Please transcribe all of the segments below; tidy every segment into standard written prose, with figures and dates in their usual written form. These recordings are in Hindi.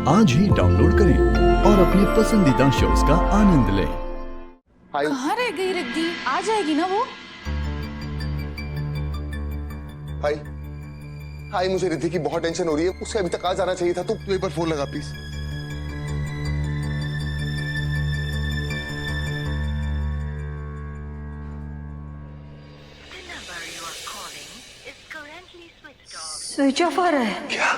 आज ही डाउनलोड करें और अपने पसंदीदा शोज का आनंद लें। कहाँ रह गई रिद्धि? आ जाएगी ना वो? हाय हाय, मुझे रिद्धि की बहुत टेंशन हो रही है। उसे अभी तक आ जाना चाहिए था। तू एक बार फोन लगा प्लीज। स्विच ऑफ आ रहा है क्या?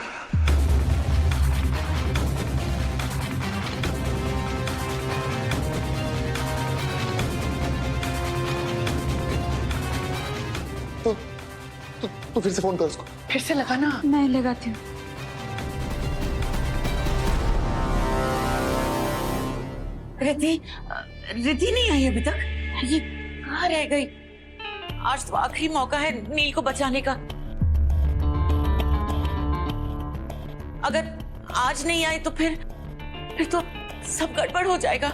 तू फिर से फोन कर उसको। फिर से लगाना। मैं लगाती हूँ। रिद्धि रिद्धि नहीं आई अभी तक। ये कहाँ रह गई? आज तो आखिरी मौका है नील को बचाने का। अगर आज नहीं आई तो फिर तो सब गड़बड़ हो जाएगा।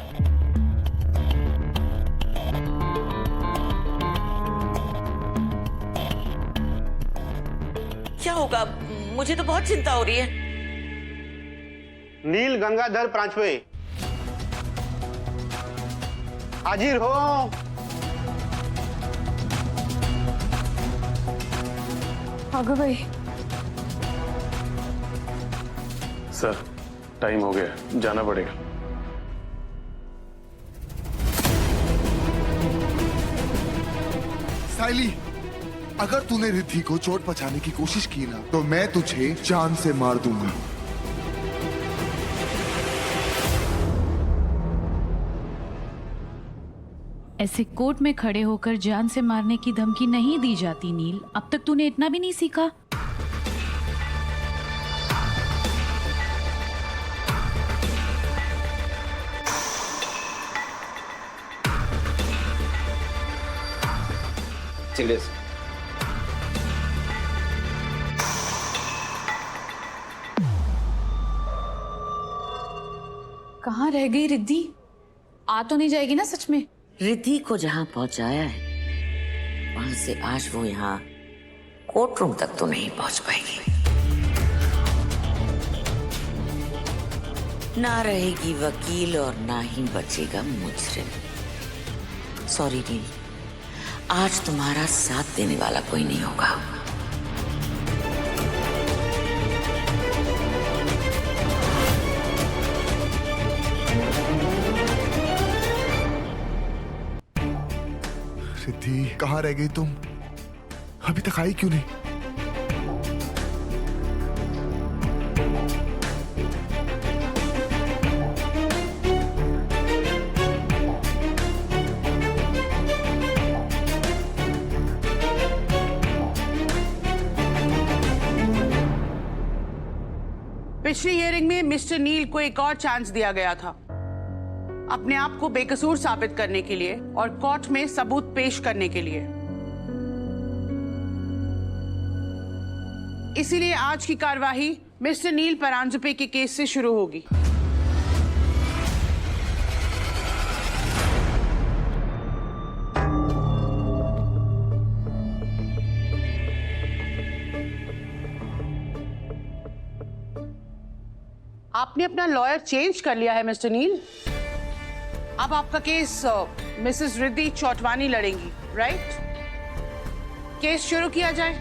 क्या होगा? मुझे तो बहुत चिंता हो रही है। नील गंगाधर प्रांचवे, हाजिर हो। आ गई। सर टाइम हो गया, जाना पड़ेगा। साइली, अगर तूने रिद्धि को चोट पहुंचाने की कोशिश की ना तो मैं तुझे जान से मार दूंगा। ऐसे कोर्ट में खड़े होकर जान से मारने की धमकी नहीं दी जाती नील। अब तक तूने इतना भी नहीं सीखा? कहाँ रह गई रिद्धि? आ तो नहीं जाएगी ना सच में? रिद्धि को जहां पहुंचाया है वहां से आज वो यहाँ कोर्ट रूम तक तो नहीं पहुंच पाएगी। ना रहेगी वकील और ना ही बचेगा मुजरिम। सॉरी नील, आज तुम्हारा साथ देने वाला कोई नहीं होगा। रिद्धि, कहाँ रह गई तुम? अभी तक आई क्यों नहीं? पिछली हियरिंग में मिस्टर नील को एक और चांस दिया गया था अपने आप को बेकसूर साबित करने के लिए और कोर्ट में सबूत पेश करने के लिए। इसीलिए आज की कार्यवाही मिस्टर नील परांजपे के केस से शुरू होगी। आपने अपना लॉयर चेंज कर लिया है मिस्टर नील। अब आपका केस मिसेस रिद्धि चौटवानी लड़ेंगी, राइट? केस शुरू किया जाए।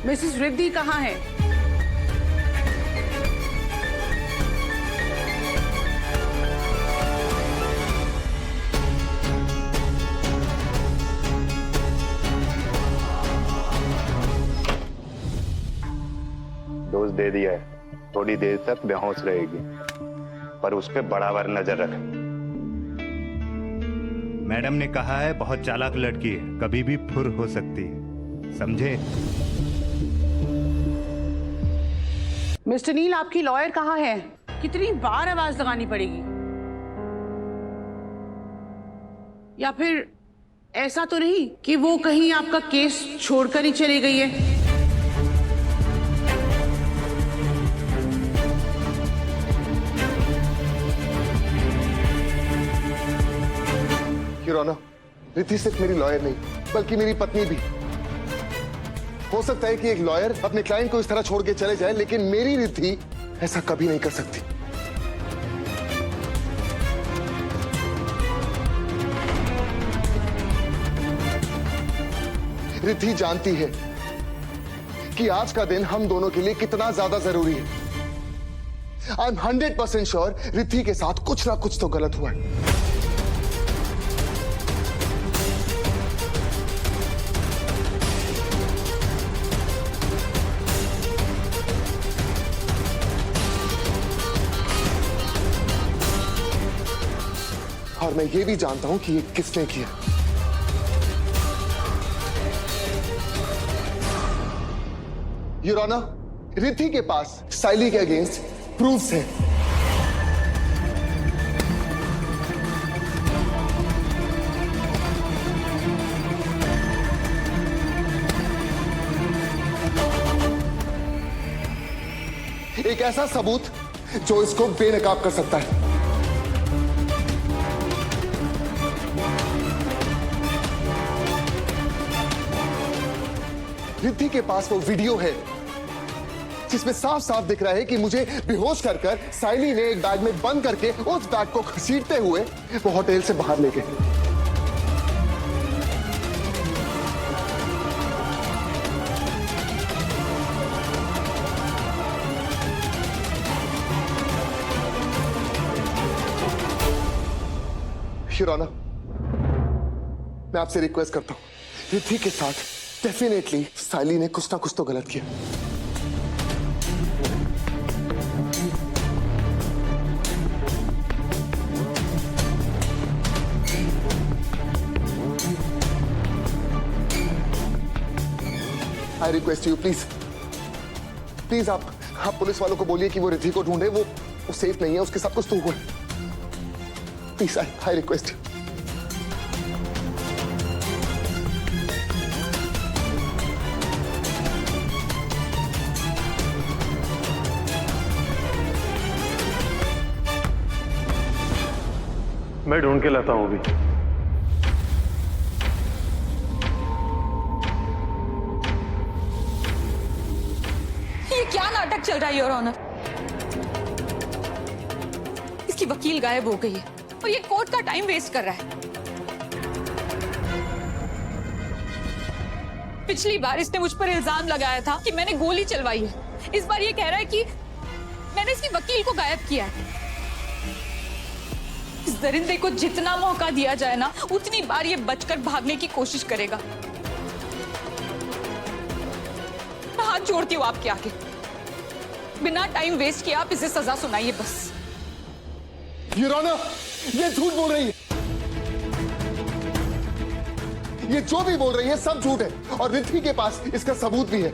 मिसेस रिद्धि कहाँ है? डोज दे दिया है, थोड़ी देर तक बेहोश रहेगी, पर उस पर बराबर नजर रख। मैडम ने कहा है बहुत चालाक लड़की है, कभी भी फुर हो सकती है, समझे? मिस्टर नील, आपकी लॉयर कहाँ है? कितनी बार आवाज लगानी पड़ेगी? या फिर ऐसा तो नहीं कि वो कहीं आपका केस छोड़कर ही चली गई है? योर ऑनर, रिद्धि सिर्फ मेरी लॉयर नहीं बल्कि मेरी पत्नी भी। हो सकता है कि एक लॉयर अपने क्लाइंट को इस तरह छोड़ के चले जाए, लेकिन मेरी रिद्धि ऐसा कभी नहीं कर सकती। रिद्धि जानती है कि आज का दिन हम दोनों के लिए कितना ज्यादा जरूरी है। आई एम 100% श्योर रिद्धि के साथ कुछ ना कुछ तो गलत हुआ है। और मैं ये भी जानता हूं कि ये किसने किया। योर ऑनर, रिद्धि के पास साइली के अगेंस्ट प्रूफ्स हैं। एक ऐसा सबूत जो इसको बेनकाब कर सकता है। रिद्धि के पास वो वीडियो है जिसमें साफ साफ दिख रहा है कि मुझे बेहोश कर कर साइली ने एक बैग में बंद करके उस बैग को घसीटते हुए वो होटल से बाहर ले गए। योर ऑनर, मैं आपसे रिक्वेस्ट करता हूं, रिद्धि के साथ डेफिनेटली साइली ने कुछ ना कुछ तो गलत किया। आई रिक्वेस्ट यू प्लीज आप पुलिस वालों को बोलिए कि वो रिद्धि को ढूंढे। वो सेफ नहीं है, उसके साथ कुछ तो हुआ है। Please I request you. मैं ढूंढ के लाता हूं अभी। ये क्या नाटक चल रहा है योर ऑनर? इसकी वकील गायब हो गई है और ये कोर्ट का टाइम वेस्ट कर रहा है। पिछली बार इसने मुझ पर इल्जाम लगाया था कि मैंने गोली चलवाई है। इस बार ये कह रहा है कि मैंने इसकी वकील को गायब किया है। इस दरिंदे को जितना मौका दिया जाए ना, उतनी बार ये बचकर भागने की कोशिश करेगा। मैं हाथ जोड़ती हूँ आपके आगे, बिना टाइम वेस्ट किए आप इसे सजा सुनाइए बस। योर ऑनर, ये झूठ बोल रही है। ये जो भी बोल रही है सब झूठ है और रिद्धि के पास इसका सबूत भी है।